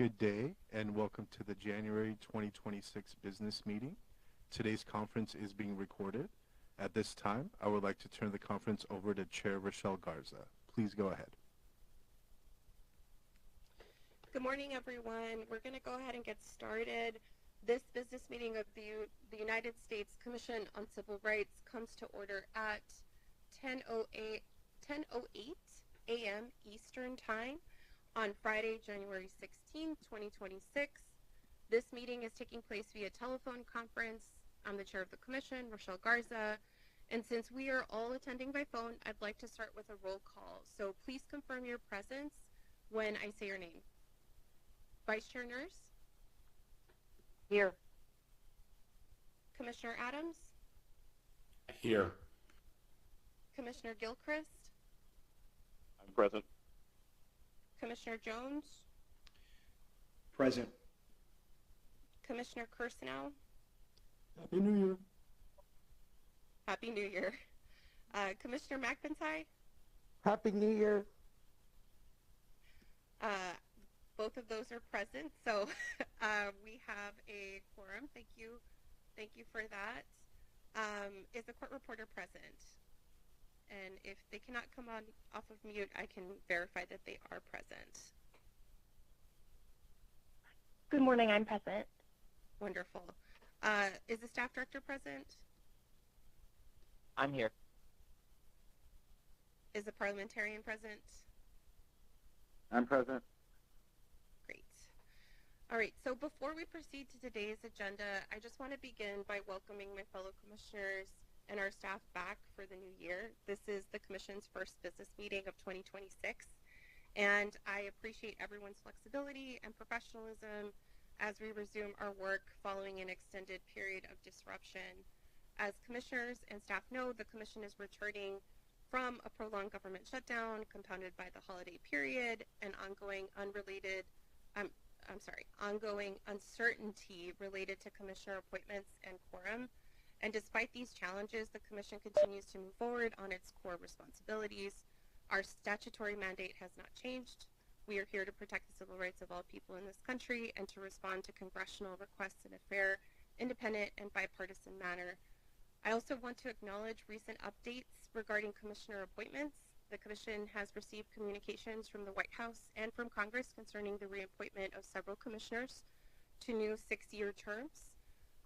Good day and welcome to the January 2026 business meeting. Today's conference is being recorded. At this time, I would like to turn the conference over to Chair Rochelle Garza. Please go ahead. Good morning, everyone. We're going to go ahead and get started. This business meeting of the United States Commission on Civil Rights comes to order at 10:08 a.m. Eastern Time on Friday, January 16, 2026. This meeting is taking place via telephone conference. I'm the chair of the commission, Rochelle Garza, and since we are all attending by phone, I'd like to start with a roll call. So please confirm your presence when I say your name. Vice Chair Nurse? Here. Commissioner Adams? Here. Commissioner Gilchrist? I'm present. Commissioner Jones? Present. Commissioner Kirsanow? Happy New Year. Happy New Year. Commissioner McIntyre? Happy New Year. Both of those are present, so we have a quorum. Thank you for that. Is the court reporter present? And if they cannot come on off of mute, I can verify that they are present. Good morning, I'm present. Wonderful. Is the staff director present? I'm here. Is the parliamentarian present? I'm present. Great. All right, so before we proceed to today's agenda, I just want to begin by welcoming my fellow commissioners and our staff back for the new year. This is the Commission's first business meeting of 2026, and I appreciate everyone's flexibility and professionalism as we resume our work following an extended period of disruption. As commissioners and staff know, the Commission is returning from a prolonged government shutdown compounded by the holiday period and ongoing uncertainty related to commissioner appointments and quorum. And despite these challenges, the Commission continues to move forward on its core responsibilities. Our statutory mandate has not changed. We are here to protect the civil rights of all people in this country and to respond to congressional requests in a fair, independent, and bipartisan manner. I also want to acknowledge recent updates regarding commissioner appointments. The Commission has received communications from the White House and from Congress concerning the reappointment of several commissioners to new 6-year terms.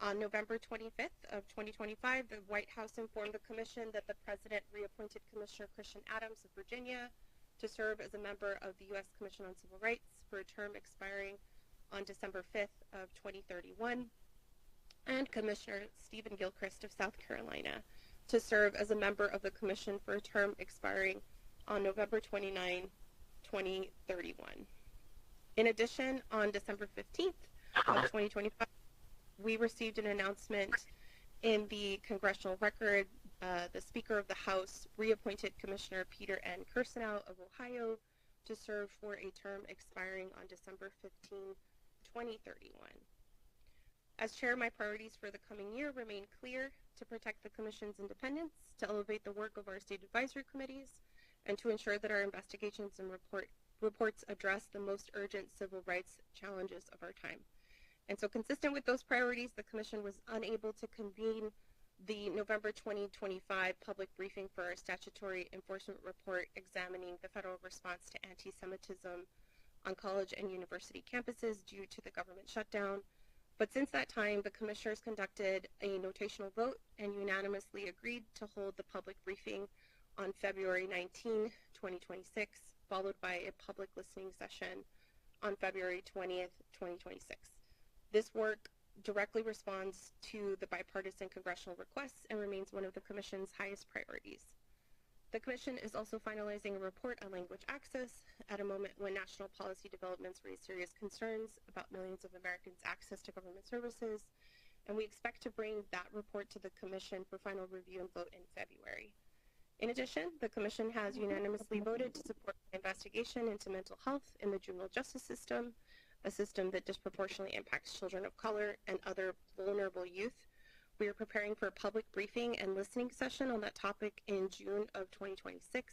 On November 25th of 2025, the White House informed the Commission that the President reappointed Commissioner Christian Adams of Virginia to serve as a member of the U.S. Commission on Civil Rights for a term expiring on December 5th of 2031, and Commissioner Stephen Gilchrist of South Carolina to serve as a member of the Commission for a term expiring on November 29, 2031. In addition, on December 15th of 2025, we received an announcement in the congressional record. The Speaker of the House reappointed Commissioner Peter N. Kirsanow of Ohio to serve for a term expiring on December 15, 2031. As chair, my priorities for the coming year remain clear: to protect the Commission's independence, to elevate the work of our state advisory committees, and to ensure that our investigations and reports address the most urgent civil rights challenges of our time. And so, consistent with those priorities, the Commission was unable to convene the November 2025 public briefing for our statutory enforcement report examining the federal response to anti-Semitism on college and university campuses due to the government shutdown. But since that time, the Commissioners conducted a notational vote and unanimously agreed to hold the public briefing on February 19, 2026, followed by a public listening session on February 20th, 2026. This work directly responds to the bipartisan congressional requests and remains one of the Commission's highest priorities. The Commission is also finalizing a report on language access at a moment when national policy developments raise serious concerns about millions of Americans' access to government services, and we expect to bring that report to the Commission for final review and vote in February. In addition, the Commission has unanimously voted to support an investigation into mental health in the juvenile justice system, a system that disproportionately impacts children of color and other vulnerable youth. We are preparing for a public briefing and listening session on that topic in June of 2026,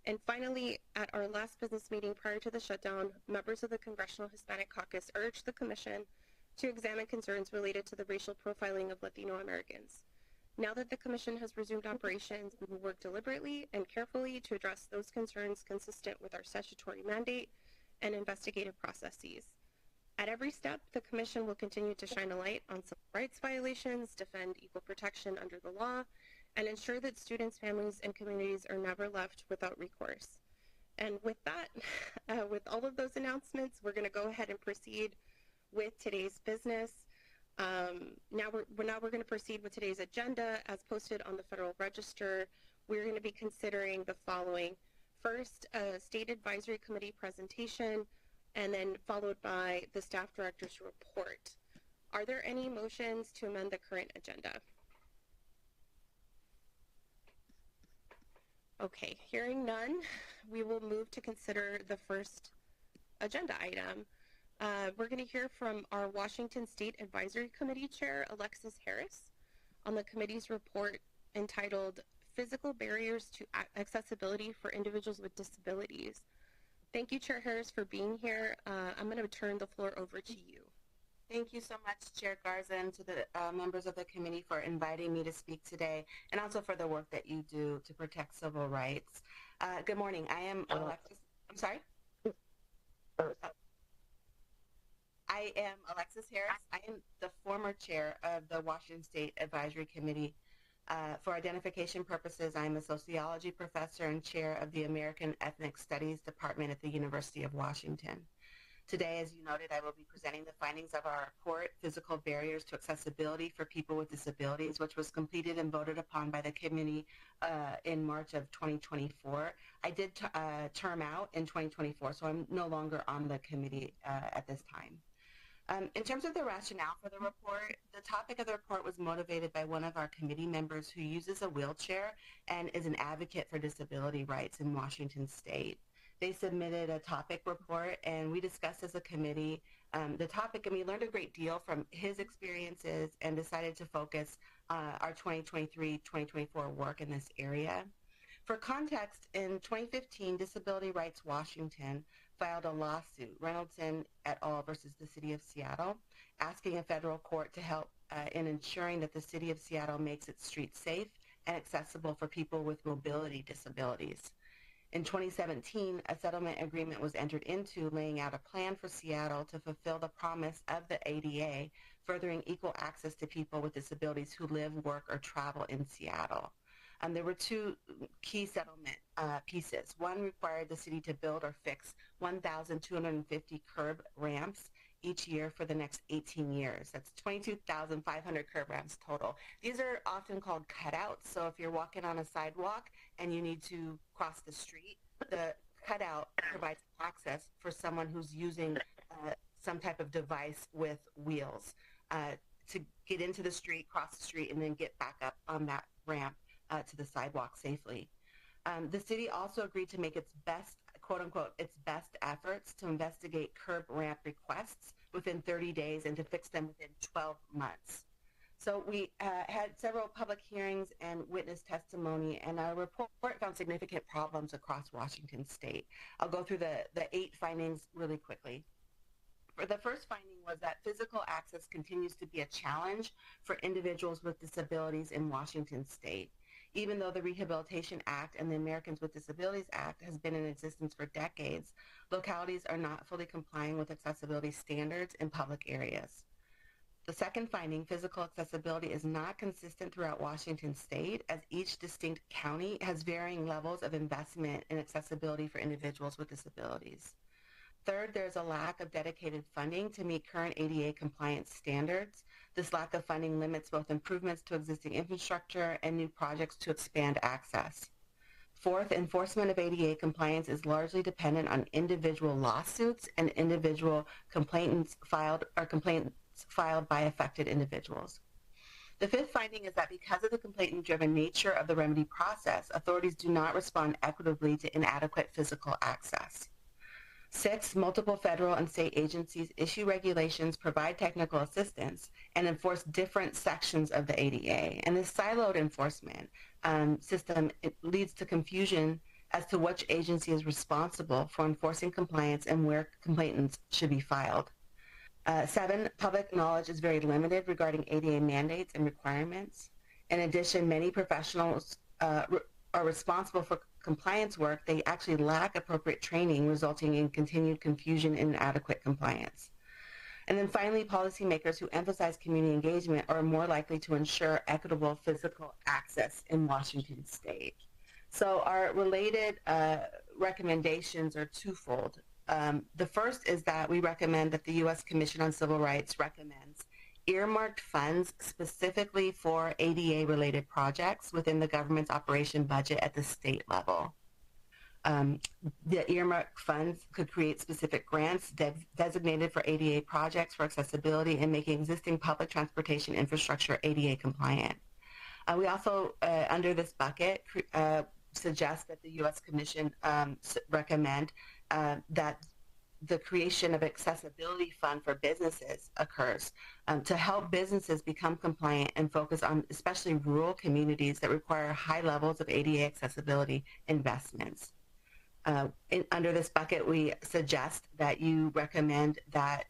And finally, at our last business meeting prior to the shutdown, members of the Congressional Hispanic Caucus urged the Commission to examine concerns related to the racial profiling of Latino Americans. Now that the Commission has resumed operations, we will work deliberately and carefully to address those concerns consistent with our statutory mandate and investigative processes. At every step, the Commission will continue to shine a light on civil rights violations, defend equal protection under the law, and ensure that students, families, and communities are never left without recourse. And with that, with all of those announcements, we're going to go ahead and proceed with today's business. Now we're going to proceed with today's agenda as posted on the Federal Register. We're going to be considering the following. First, a State Advisory Committee presentation, and then followed by the Staff Director's report. Are there any motions to amend the current agenda? Okay, hearing none, we will move to consider the first agenda item. We're going to hear from our Washington State Advisory Committee Chair, Alexis Harris, on the committee's report entitled Physical Barriers to Accessibility for Individuals with Disabilities. Thank you, Chair Harris, for being here. I'm going to turn the floor over to you. Thank you so much, Chair Garza, and to the members of the committee for inviting me to speak today, and also for the work that you do to protect civil rights. Good morning. I am Alexis. I'm sorry? I am Alexis Harris. I am the former chair of the Washington State Advisory Committee. For identification purposes, I'm a sociology professor and chair of the American Ethnic Studies Department at the University of Washington. Today, as you noted, I will be presenting the findings of our report, Physical Barriers to Accessibility for People with Disabilities, which was completed and voted upon by the committee in March of 2024. I did term out in 2024, so I'm no longer on the committee at this time. In terms of the rationale for the report, the topic of the report was motivated by one of our committee members who uses a wheelchair and is an advocate for disability rights in Washington State. They submitted a topic report, and we discussed as a committee the topic, and we learned a great deal from his experiences and decided to focus our 2023-2024 work in this area. For context, in 2015, Disability Rights Washington filed a lawsuit, Reynoldson et al. Versus the City of Seattle, asking a federal court to help in ensuring that the City of Seattle makes its streets safe and accessible for people with mobility disabilities. In 2017, a settlement agreement was entered into laying out a plan for Seattle to fulfill the promise of the ADA, furthering equal access to people with disabilities who live, work, or travel in Seattle. There were two key settlement pieces. One required the city to build or fix 1,250 curb ramps each year for the next 18 years. That's 22,500 curb ramps total. These are often called cutouts. So if you're walking on a sidewalk and you need to cross the street, the cutout provides access for someone who's using some type of device with wheels to get into the street, cross the street, and then get back up on that ramp to the sidewalk safely. The city also agreed to make its best, quote unquote, its best efforts to investigate curb ramp requests within 30 days and to fix them within 12 months. So we had several public hearings and witness testimony, and our report found significant problems across Washington State. I'll go through the 8 findings really quickly. The first finding was that physical access continues to be a challenge for individuals with disabilities in Washington State. Even though the Rehabilitation Act and the Americans with Disabilities Act has been in existence for decades, localities are not fully complying with accessibility standards in public areas. The second finding, physical accessibility is not consistent throughout Washington State, as each distinct county has varying levels of investment in accessibility for individuals with disabilities. Third, there's a lack of dedicated funding to meet current ADA compliance standards. This lack of funding limits both improvements to existing infrastructure and new projects to expand access. Fourth, enforcement of ADA compliance is largely dependent on individual lawsuits and individual complaints filed by affected individuals. The fifth finding is that because of the complaint-driven nature of the remedy process, authorities do not respond equitably to inadequate physical access. 6, multiple federal and state agencies issue regulations, provide technical assistance, and enforce different sections of the ADA. And this siloed enforcement system, it leads to confusion as to which agency is responsible for enforcing compliance and where complaints should be filed. 7, public knowledge is very limited regarding ADA mandates and requirements. In addition, many professionals are responsible for compliance work. They actually lack appropriate training, resulting in continued confusion and inadequate compliance. And then finally, policymakers who emphasize community engagement are more likely to ensure equitable physical access in Washington state. So our related recommendations are twofold. The first is that we recommend that the U.S. Commission on Civil Rights recommends earmarked funds specifically for ADA-related projects within the government's operation budget at the state level. The earmarked funds could create specific grants designated for ADA projects for accessibility and making existing public transportation infrastructure ADA compliant. We also, under this bucket, suggest that the U.S. Commission recommend that the creation of accessibility fund for businesses occurs to help businesses become compliant and focus on especially rural communities that require high levels of ADA accessibility investments. Under this bucket, we suggest that you recommend that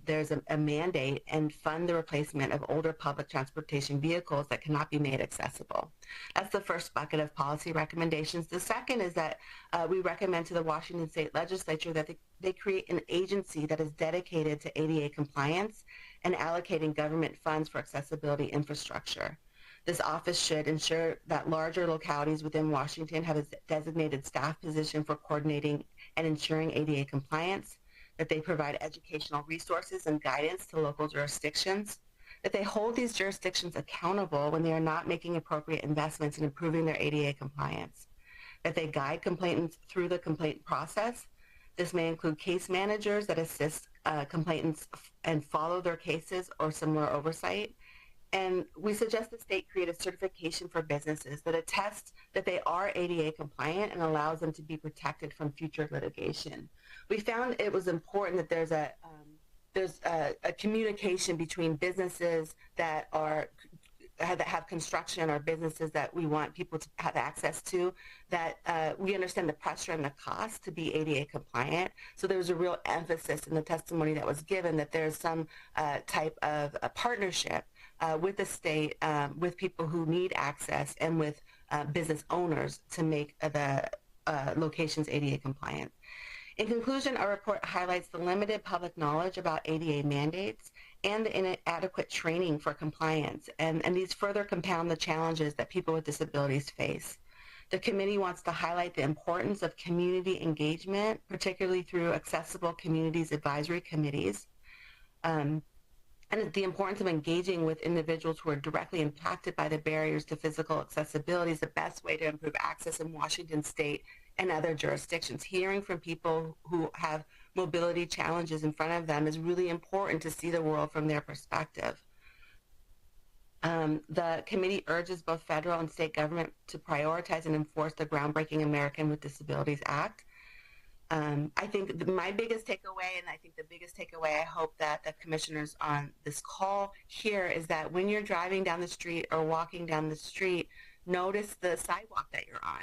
there's a mandate and fund the replacement of older public transportation vehicles that cannot be made accessible. That's the first bucket of policy recommendations. The second is that we recommend to the Washington State Legislature that they create an agency that is dedicated to ADA compliance and allocating government funds for accessibility infrastructure. This office should ensure that larger localities within Washington have a designated staff position for coordinating and ensuring ADA compliance, that they provide educational resources and guidance to local jurisdictions, that they hold these jurisdictions accountable when they are not making appropriate investments in improving their ADA compliance, that they guide complainants through the complaint process. This may include case managers that assist complainants and follow their cases or similar oversight. And we suggest the state create a certification for businesses that attests that they are ADA compliant and allows them to be protected from future litigation. We found it was important that there's a communication between businesses that have construction or businesses that we want people to have access to, that we understand the pressure and the cost to be ADA compliant. So there was a real emphasis in the testimony that was given that there's some type of a partnership with the state, with people who need access, and with business owners to make the locations ADA compliant. In conclusion, our report highlights the limited public knowledge about ADA mandates and the inadequate training for compliance, and these further compound the challenges that people with disabilities face. The committee wants to highlight the importance of community engagement, particularly through accessible communities advisory committees, and the importance of engaging with individuals who are directly impacted by the barriers to physical accessibility is the best way to improve access in Washington state and other jurisdictions. Hearing from people who have mobility challenges in front of them is really important to see the world from their perspective. The committee urges both federal and state government to prioritize and enforce the groundbreaking American with Disabilities Act. I think my biggest takeaway, and I think the biggest takeaway I hope that the commissioners on this call hear, is that when you're driving down the street or walking down the street, notice the sidewalk that you're on.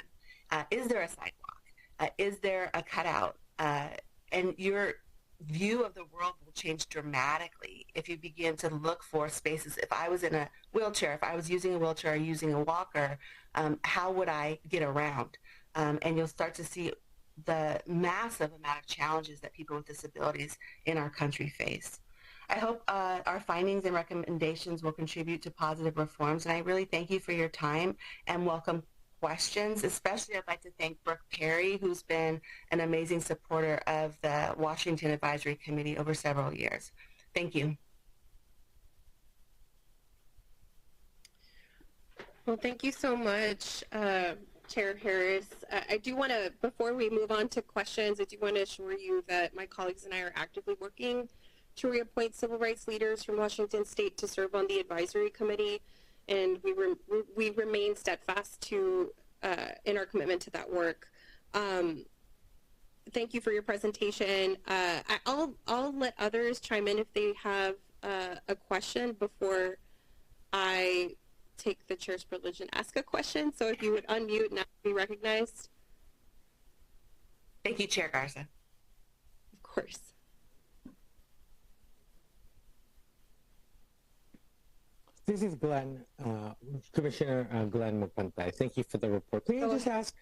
Is there a sidewalk? Is there a cutout? And your view of the world will change dramatically if you begin to look for spaces. If I was in a wheelchair, if I was using a wheelchair or using a walker, how would I get around? And you'll start to see the massive amount of challenges that people with disabilities in our country face. I hope our findings and recommendations will contribute to positive reforms, and I really thank you for your time and welcome questions. Especially, I'd like to thank Brooke Perry, who's been an amazing supporter of the Washington Advisory Committee over several years. Thank you. Well, thank you so much, Chair Harris. I do want to, before we move on to questions, I do want to assure you that my colleagues and I are actively working to reappoint civil rights leaders from Washington State to serve on the advisory committee, and we remain steadfast to in our commitment to that work. Thank you for your presentation. I'll let others chime in if they have a question before I take the chair's privilege and ask a question. So if you would unmute and be recognized. Thank you, Chair Garza. Of course. This is Glenn, Commissioner Glenn Mupantay. Thank you for the report. Can I just ask,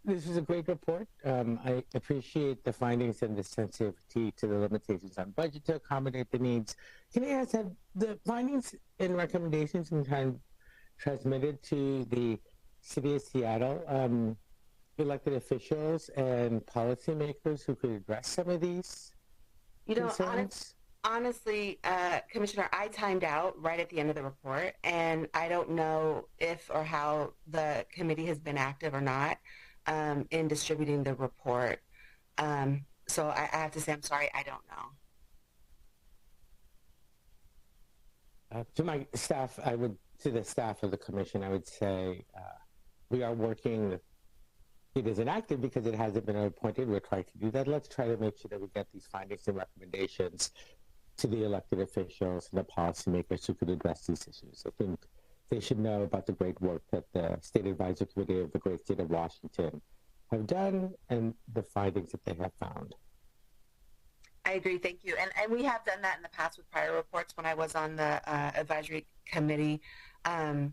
this is a great report. I appreciate the findings and the sensitivity to the limitations on budget to accommodate the needs. Can I ask, have the findings and recommendations been transmitted to the City of Seattle elected officials and policymakers who could address some of these concerns? Honestly, Commissioner, I timed out right at the end of the report, and I don't know if or how the committee has been active or not in distributing the report. So I have to say, I'm sorry, I don't know. To my staff, to the staff of the commission, I would say we are working. It isn't active because it hasn't been appointed. We're trying to do that. Let's try to make sure that we get these findings and recommendations to the elected officials and the policymakers who could address these issues. I think they should know about the great work that the State Advisory Committee of the great state of Washington have done and the findings that they have found. I agree. Thank you. And we have done that in the past with prior reports when I was on the advisory committee. And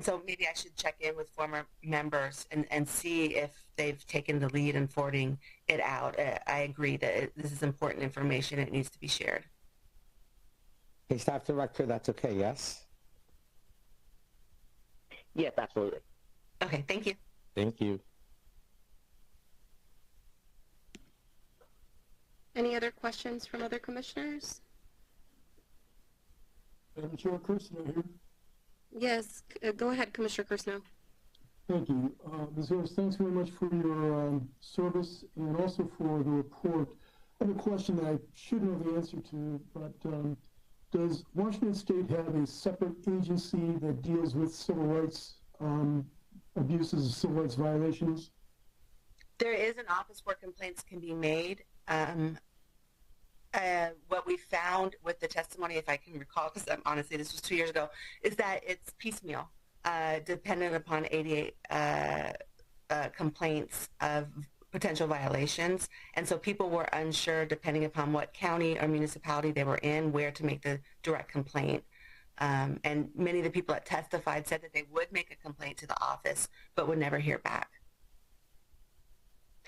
so maybe I should check in with former members and see if they've taken the lead in forwarding it out. I agree that this is important information. It needs to be shared. Hey, Staff Director, that's okay, yes? Yes, absolutely. Okay, thank you. Thank you. Any other questions from other commissioners? Madam Chair, Kirsten here. Yes, go ahead, Commissioner Kirsnow. Thank you. Ms. Harris, thanks very much for your service and also for the report. I have a question that I should know the answer to, but does Washington State have a separate agency that deals with civil rights abuses, civil rights violations? There is an office where complaints can be made. What we found with the testimony, if I can recall, because honestly this was 2 years ago, is that it's piecemeal, dependent upon 88 complaints of potential violations. And so people were unsure, depending upon what county or municipality they were in, where to make the direct complaint. And many of the people that testified said that they would make a complaint to the office, but would never hear back.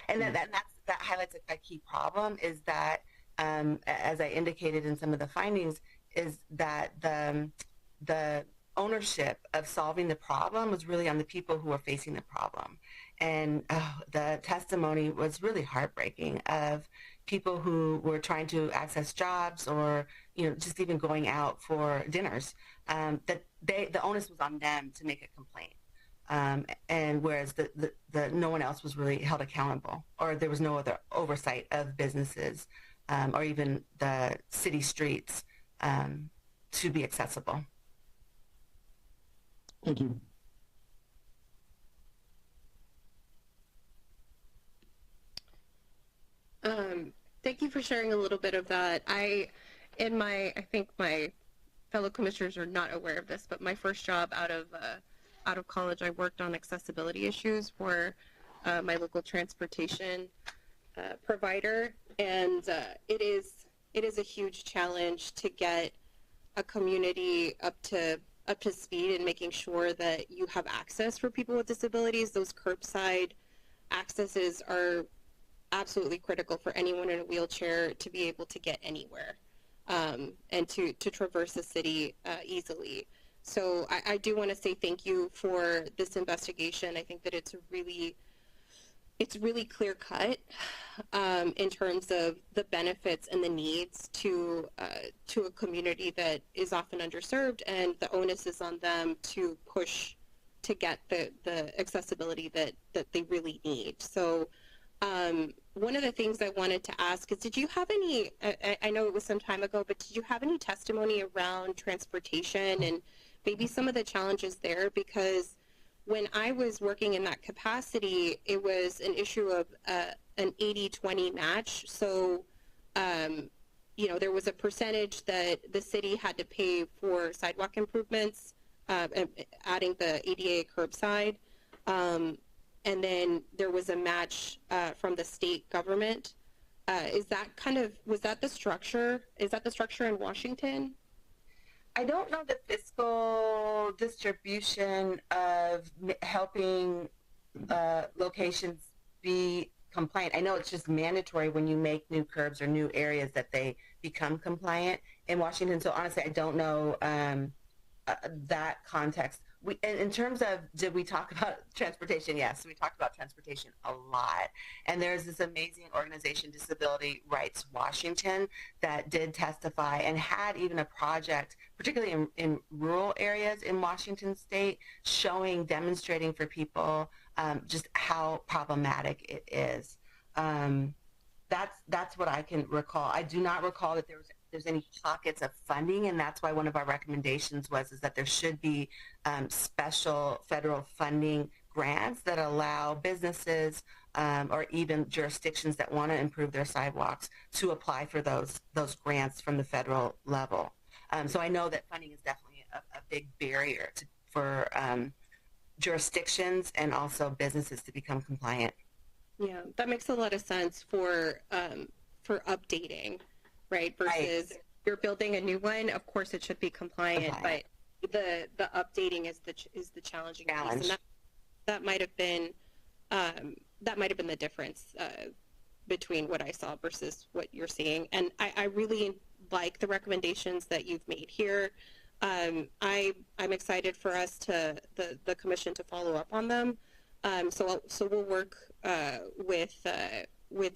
And that highlights a key problem, is that as I indicated in some of the findings, is that the ownership of solving the problem was really on the people who were facing the problem. And the testimony was really heartbreaking of people who were trying to access jobs or, just even going out for dinners, that the onus was on them to make a complaint. And whereas the no one else was really held accountable, or there was no other oversight of businesses or even the city streets to be accessible. Thank you. Thank you for sharing a little bit of that. I think my fellow commissioners are not aware of this, but my first job out of college, I worked on accessibility issues for my local transportation provider, and it is a huge challenge to get a community up to speed and making sure that you have access for people with disabilities. Those curbside accesses are absolutely critical for anyone in a wheelchair to be able to get anywhere and to traverse the city easily. So I do want to say thank you for this investigation. I think that it's really clear cut in terms of the benefits and the needs to a community that is often underserved, and the onus is on them to push to get the accessibility that they really need. So one of the things I wanted to ask is, did you have any, I know it was some time ago, but did you have any testimony around transportation and maybe some of the challenges there? Because when I was working in that capacity, it was an issue of an 80-20 match. So, there was a percentage that the city had to pay for sidewalk improvements, adding the ADA curbside. and then there was a match from the state government. Was that the structure? Is that the structure in Washington? I don't know the fiscal distribution of helping locations be compliant. I know it's just mandatory when you make new curbs or new areas that they become compliant in Washington. So honestly, I don't know that context. In terms of, did we talk about transportation? Yes, we talked about transportation a lot. And there's this amazing organization, Disability Rights Washington, that did testify and had even a project, particularly in rural areas in Washington state, demonstrating for people just how problematic it is. That's what I can recall. I do not recall that there's any pockets of funding, and that's why one of our recommendations is that there should be special federal funding grants that allow businesses or even jurisdictions that want to improve their sidewalks to apply for those grants from the federal level. So I know that funding is definitely a big barrier for jurisdictions and also businesses to become compliant. Yeah, that makes a lot of sense for updating, right? Versus you're building a new one. Of course, it should be compliant, but the updating is the challenging piece, and that might have been the difference between what I saw versus what you're seeing. And I really like the recommendations that you've made here. I'm excited for us the commission to follow up on them. So we'll work with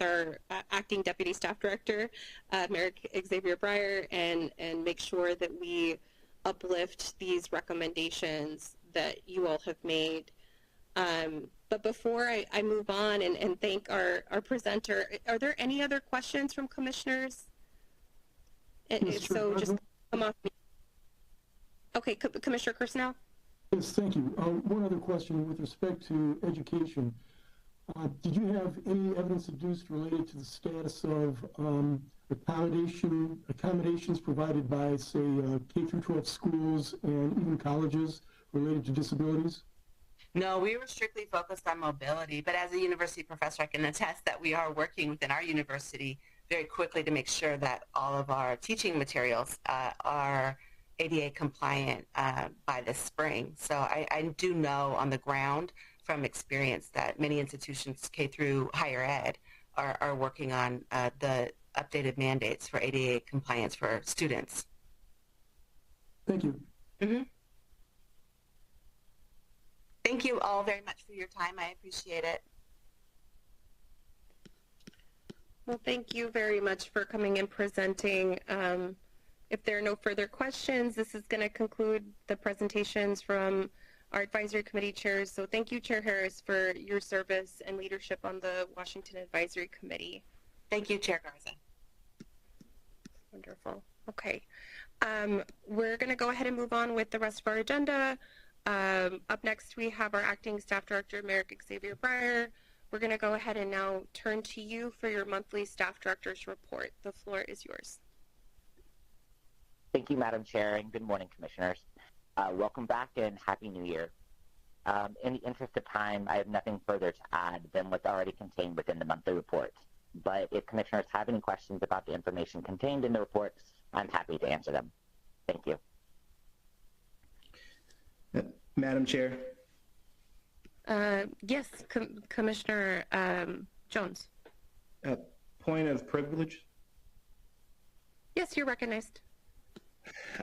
our acting deputy staff director, Merrick Xavier Breyer, and make sure that we uplift these recommendations that you all have made. But before I move on and thank our presenter, are there any other questions from commissioners? And if so, just come off. Okay, Commissioner Kirsnow? Yes, thank you. One other question with respect to education. Did you have any evidence adduced related to the status of accommodations provided by, say, K through 12 schools and even colleges related to disabilities? No, we were strictly focused on mobility, but as a university professor, I can attest that we are working within our university very quickly to make sure that all of our teaching materials are ADA compliant by this spring. So I do know on the ground from experience that many institutions, K through higher ed, are working on the updated mandates for ADA compliance for students. Thank you. Mm-hmm. Thank you all very much for your time. I appreciate it. Well, thank you very much for coming and presenting. If there are no further questions, this is going to conclude the presentations from our advisory committee chairs. So thank you, Chair Harris, for your service and leadership on the Washington Advisory Committee. Thank you, Chair Garza. Wonderful. Okay. We're going to go ahead and move on with the rest of our agenda. Up next, we have our acting staff director, Merrick Xavier Breyer. We're going to go ahead and now turn to you for your monthly staff director's report. The floor is yours. Thank you, Madam Chair, and good morning, Commissioners. Welcome back and Happy New Year. In the interest of time, I have nothing further to add than what's already contained within the monthly report. But if Commissioners have any questions about the information contained in the report, I'm happy to answer them. Thank you. Madam Chair? Yes, Commissioner Jones. Point of privilege? Yes, you're recognized.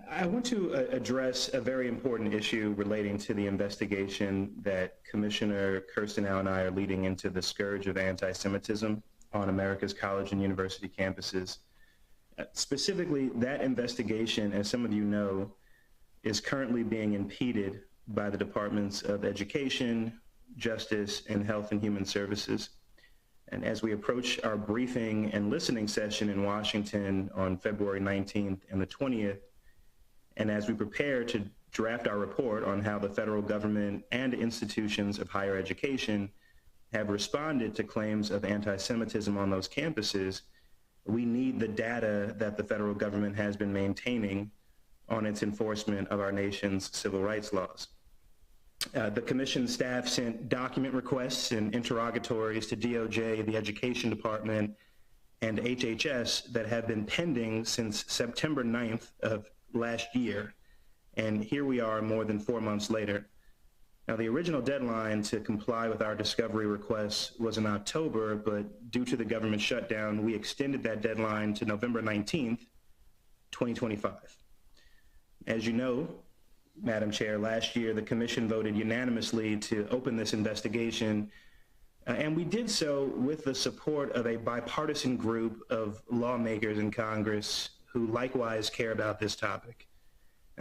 I want to address a very important issue relating to the investigation that Commissioner Kirsnow and I are leading into the scourge of anti-Semitism on America's college and university campuses. Specifically, that investigation, as some of you know, is currently being impeded by the Departments of Education, Justice, and Health and Human Services. And as we approach our briefing and listening session in Washington on February 19th and the 20th, and as we prepare to draft our report on how the federal government and institutions of higher education have responded to claims of anti-Semitism on those campuses, we need the data that the federal government has been maintaining on its enforcement of our nation's civil rights laws. The commission staff sent document requests and interrogatories to DOJ, the Education Department, and HHS that have been pending since September 9th of last year. And here we are more than 4 months later. Now, the original deadline to comply with our discovery requests was in October, but due to the government shutdown, we extended that deadline to November 19th, 2025. As you know, Madam Chair, last year the Commission voted unanimously to open this investigation, and we did so with the support of a bipartisan group of lawmakers in Congress who likewise care about this topic.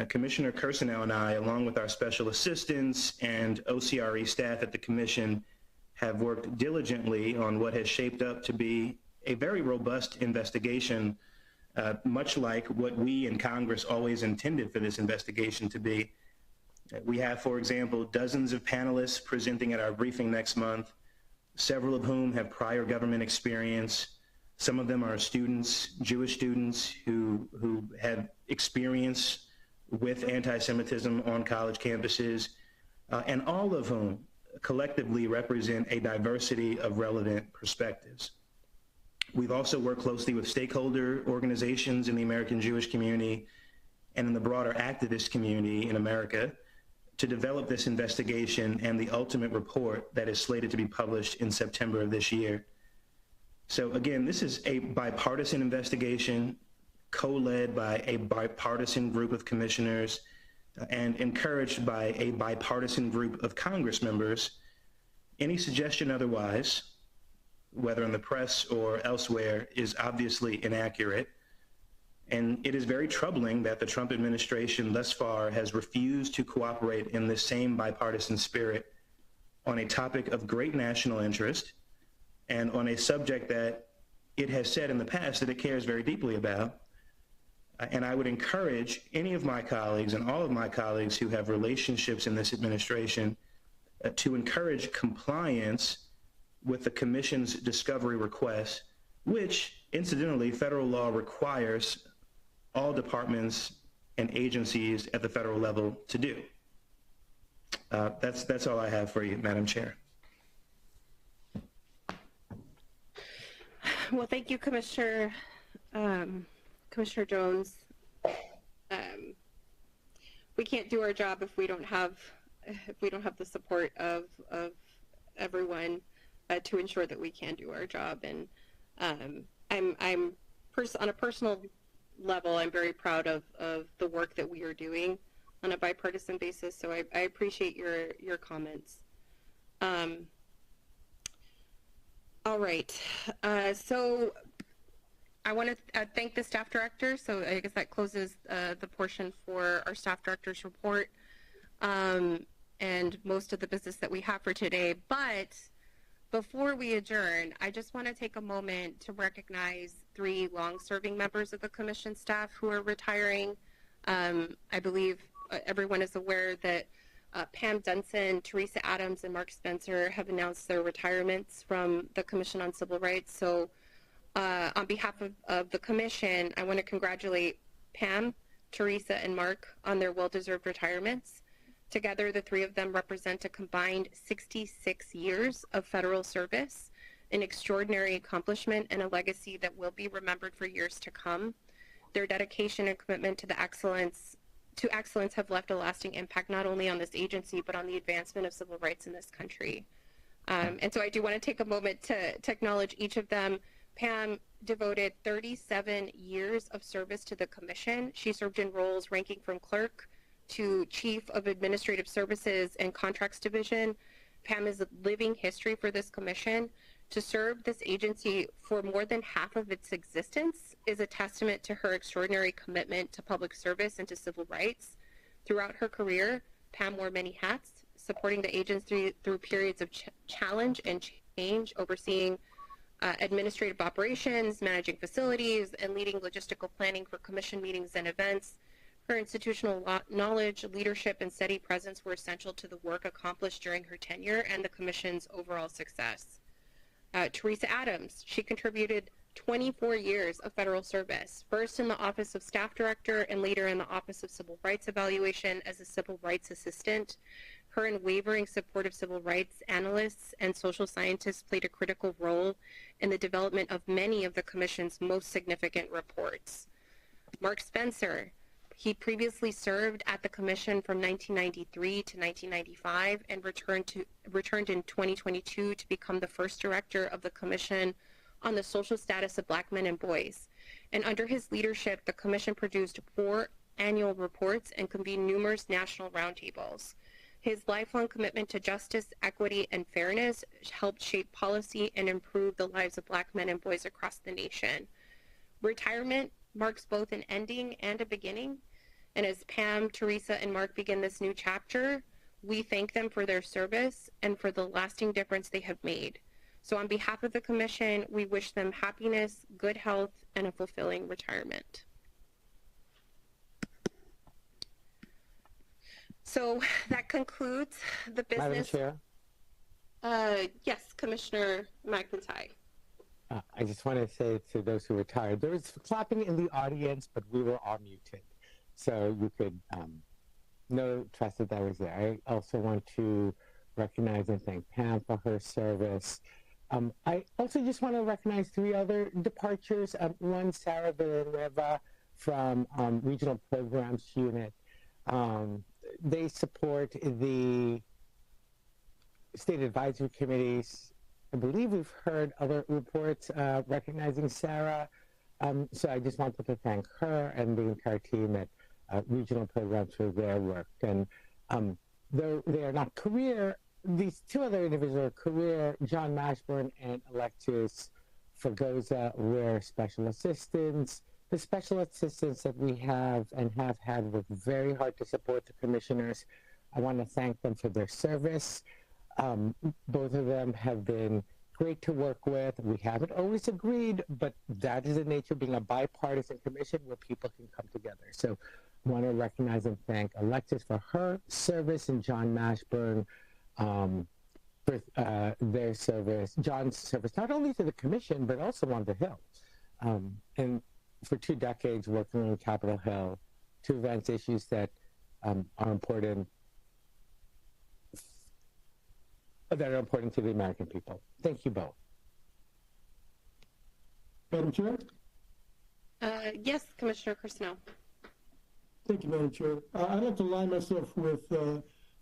Commissioner Kirstenau and I, along with our special assistants and OCRE staff at the Commission, have worked diligently on what has shaped up to be a very robust investigation, much like what we in Congress always intended for this investigation to be. We have, for example, dozens of panelists presenting at our briefing next month, several of whom have prior government experience. Some of them are students, Jewish students who have experience with anti-Semitism on college campuses, and all of whom collectively represent a diversity of relevant perspectives. We've also worked closely with stakeholder organizations in the American Jewish community and in the broader activist community in America to develop this investigation and the ultimate report that is slated to be published in September of this year. So again, this is a bipartisan investigation co-led by a bipartisan group of commissioners and encouraged by a bipartisan group of Congress members. Any suggestion otherwise, whether in the press or elsewhere, is obviously inaccurate. And it is very troubling that the Trump administration thus far has refused to cooperate in this same bipartisan spirit on a topic of great national interest and on a subject that it has said in the past that it cares very deeply about. And I would encourage any of my colleagues and all of my colleagues who have relationships in this administration to encourage compliance with the Commission's discovery request, which, incidentally, federal law requires all departments and agencies at the federal level to do. That's all I have for you, Madam Chair. Well, thank you, Commissioner Jones. We can't do our job if we don't have the support of everyone to ensure that we can do our job. And on a personal level, I'm very proud of the work that we are doing on a bipartisan basis. So I appreciate your comments. All right. So I want to thank the staff director. So I guess that closes the portion for our staff director's report and most of the business that we have for today. But before we adjourn, I just want to take a moment to recognize 3 long-serving members of the Commission staff who are retiring. I believe everyone is aware that Pam Dunson, Teresa Adams, and Mark Spencer have announced their retirements from the Commission on Civil Rights. So on behalf of the Commission, I want to congratulate Pam, Teresa, and Mark on their well-deserved retirements. Together, the 3 of them represent a combined 66 years of federal service, an extraordinary accomplishment and a legacy that will be remembered for years to come. Their dedication and commitment to excellence have left a lasting impact not only on this agency, but on the advancement of civil rights in this country. And so I do want to take a moment to acknowledge each of them. Pam devoted 37 years of service to the Commission. She served in roles ranging from clerk to Chief of Administrative Services and Contracts Division. Pam is a living history for this Commission. To serve this agency for more than half of its existence is a testament to her extraordinary commitment to public service and to civil rights. Throughout her career, Pam wore many hats, supporting the agency through periods of challenge and change, overseeing administrative operations, managing facilities, and leading logistical planning for Commission meetings and events. Her institutional knowledge, leadership, and steady presence were essential to the work accomplished during her tenure and the Commission's overall success. Teresa Adams, she contributed 24 years of federal service, first in the Office of Staff Director and later in the Office of Civil Rights Evaluation as a Civil Rights Assistant. Her unwavering support of civil rights analysts and social scientists played a critical role in the development of many of the Commission's most significant reports. Mark Spencer, he previously served at the Commission from 1993 to 1995 and returned in 2022 to become the first director of the Commission on the Social Status of Black Men and Boys. And under his leadership, the Commission produced 4 annual reports and convened numerous national roundtables. His lifelong commitment to justice, equity, and fairness helped shape policy and improve the lives of Black men and boys across the nation. Retirement marks both an ending and a beginning, and as Pam, Teresa, and Mark begin this new chapter, we thank them for their service and for the lasting difference they have made. So on behalf of the Commission, we wish them happiness, good health, and a fulfilling retirement. So that concludes the business. Madam Chair? Yes, Commissioner McIntyre. I just want to say to those who were tired, there was clapping in the audience, but we were all muted. So you could trust that was there. I also want to recognize and thank Pam for her service. I also just want to recognize 3 other departures. One, Sarah Villanueva from Regional Programs Unit. They support the state advisory committees. I believe we've heard other reports recognizing Sarah. So I just wanted to thank her and the entire team at Regional Programs for their work. And though they are not career, these 2 other individuals are career. John Mashburn and Alexis Fragoza were special assistants. The special assistants that we have and have had worked very hard to support the commissioners. I want to thank them for their service. Both of them have been great to work with. We haven't always agreed, but that is the nature of being a bipartisan commission where people can come together. So I want to recognize and thank Alexis for her service and John Mashburn for their service, John's service, not only to the commission, but also on the Hill. And for 2 decades working on Capitol Hill to advance issues that are important to the American people. Thank you both. Madam Chair? Yes, Commissioner Christnell. Thank you, Madam Chair. I'd like to align myself with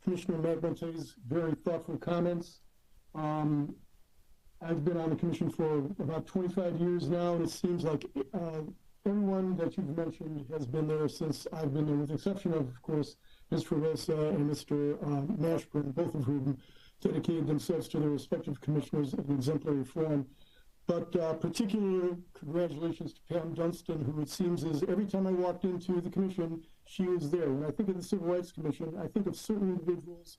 Commissioner McIntyre's very thoughtful comments. I've been on the commission for about 25 years now, and it seems like everyone that you've mentioned has been there since I've been there, with the exception of course, Ms. Fragoza and Mr. Mashburn, both of whom dedicated themselves to their respective commissioners in exemplary form. But particular congratulations to Pam Dunstan, who it seems is every time I walked into the commission, she was there. When I think of the Civil Rights Commission, I think of certain individuals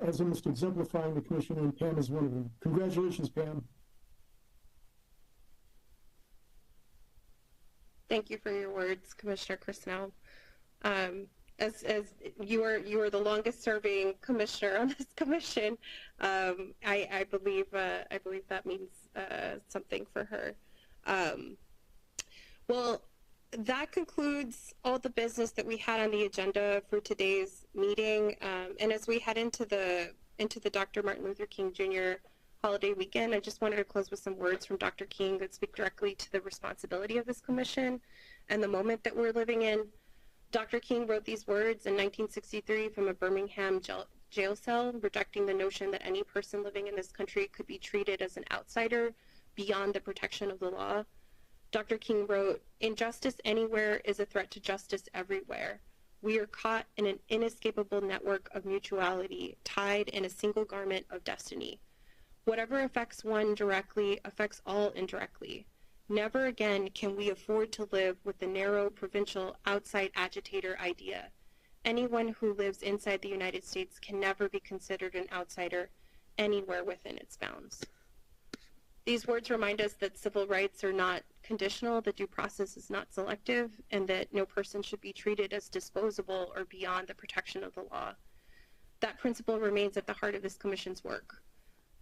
as almost exemplifying the commission, and Pam is one of them. Congratulations, Pam. Thank you for your words, Commissioner Christnell. As you are the longest serving commissioner on this commission, I believe that means something for her. Well, that concludes all the business that we had on the agenda for today's meeting. And as we head into the Dr. Martin Luther King Jr. holiday weekend, I just wanted to close with some words from Dr. King that speak directly to the responsibility of this commission and the moment that we're living in. Dr. King wrote these words in 1963 from a Birmingham jail cell, rejecting the notion that any person living in this country could be treated as an outsider beyond the protection of the law. Dr. King wrote, "Injustice anywhere is a threat to justice everywhere. We are caught in an inescapable network of mutuality, tied in a single garment of destiny. Whatever affects one directly affects all indirectly. Never again can we afford to live with the narrow, provincial, outside agitator idea. Anyone who lives inside the United States can never be considered an outsider anywhere within its bounds." These words remind us that civil rights are not conditional, that due process is not selective, and that no person should be treated as disposable or beyond the protection of the law. That principle remains at the heart of this commission's work.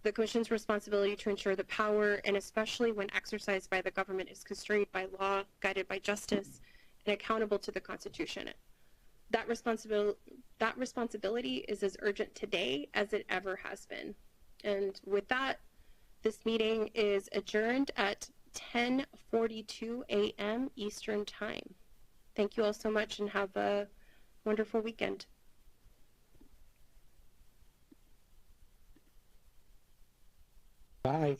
The commission's responsibility to ensure that power, and especially when exercised by the government, is constrained by law, guided by justice, and accountable to the Constitution. That responsibility is as urgent today as it ever has been. And with that, this meeting is adjourned at 10:42 a.m. Eastern Time. Thank you all so much and have a wonderful weekend. Bye.